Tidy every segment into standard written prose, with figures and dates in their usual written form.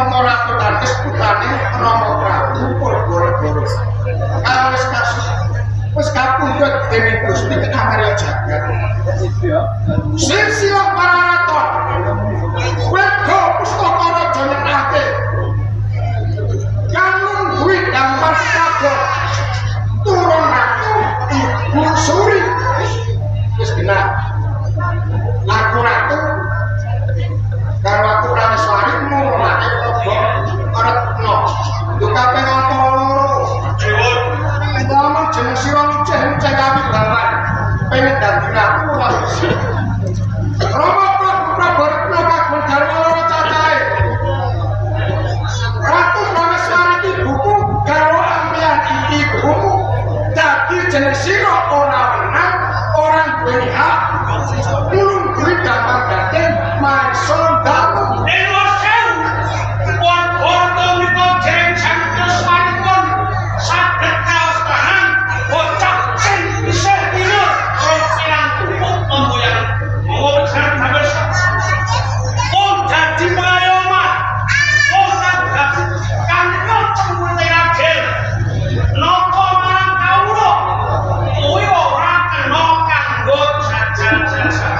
minangka ratu Tandes putrane Rama Prabu Purbara. Karo wis kapundhut dening Gusti Kamarya Jagat. Sing sira para raton. Wedha pustaka raja nyekake. Kanun kuwi damar kabeh. Turun ratu Ibu Suri. Wis genah. Aku ratu karo aku Prameswari mulane Prabu Retna. Yo kabeh apa loro. Jiwon. Ngomong jeneng sira luceh-luceh kami bawan. Pengen dadi ratu ora bisa. Rama Prabu Retna kagungan garwa loro cacahe. Ratu Prameswari ibuku garwa ampian ibumu. Dadi jeneng sira ora menang, ora duweni hak. Ulun kuwi damar gaten mangsa dalu. Dewa sewu. Pon foto miko jeneng Prameswaripun saged kaos tahan bocah sing isih dina ora pirang tumpuk pemboyan. Monggo besaran damel. Pun dadi payoma. Pun dadi kanca cemune ragil. Napa marang kawula? Kuwi ora kena kanggo jajan-jajan.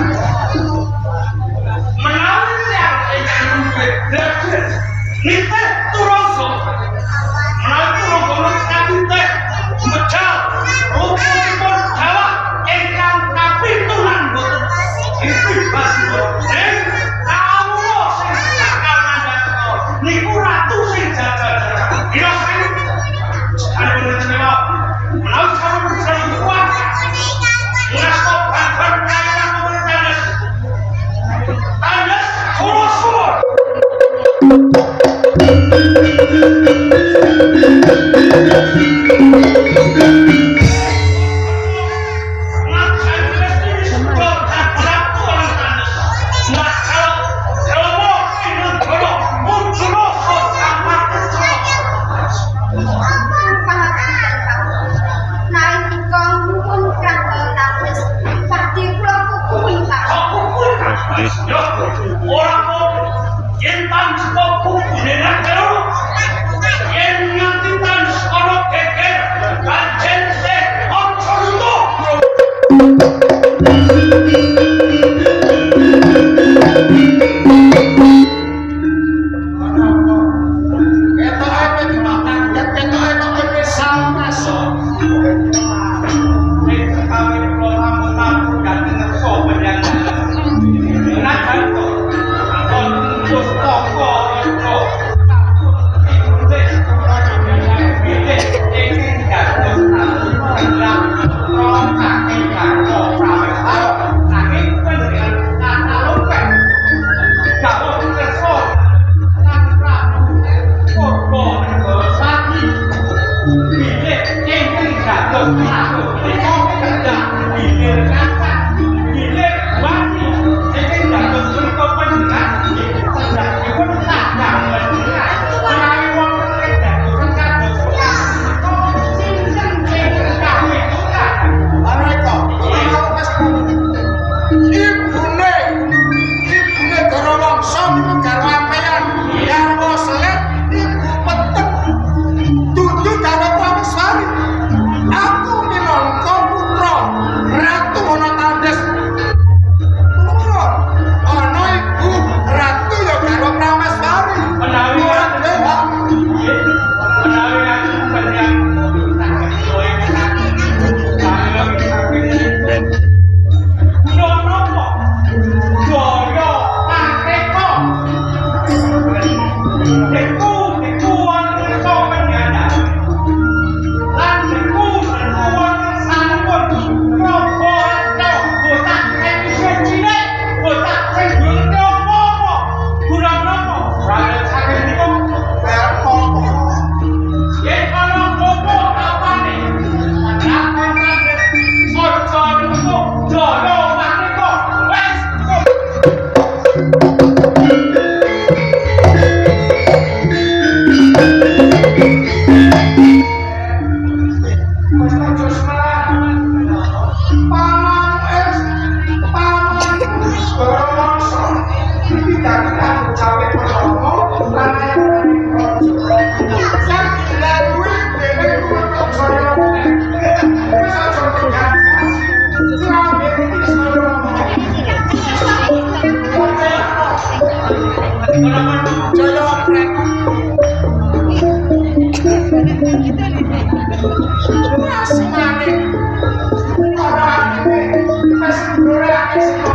Menawi yang ingkang beda nitih turangga. Menawi turangga kadite medal rupunipun dawa ingkang kapitulan boten dibebas ing kawula sing bakal nandhaka niku ratu sing jajan-jajan. Dirasani sampun kecewa. Menawi sampun bisa kuat ngasta bangun kaya Tandes. Tandes suruh-suruh. Orang yen Tandes kok kubune nang karo yen nganti Tandes ana geger kanjen teh aja luntur. Aku minangka putra Ratu Mas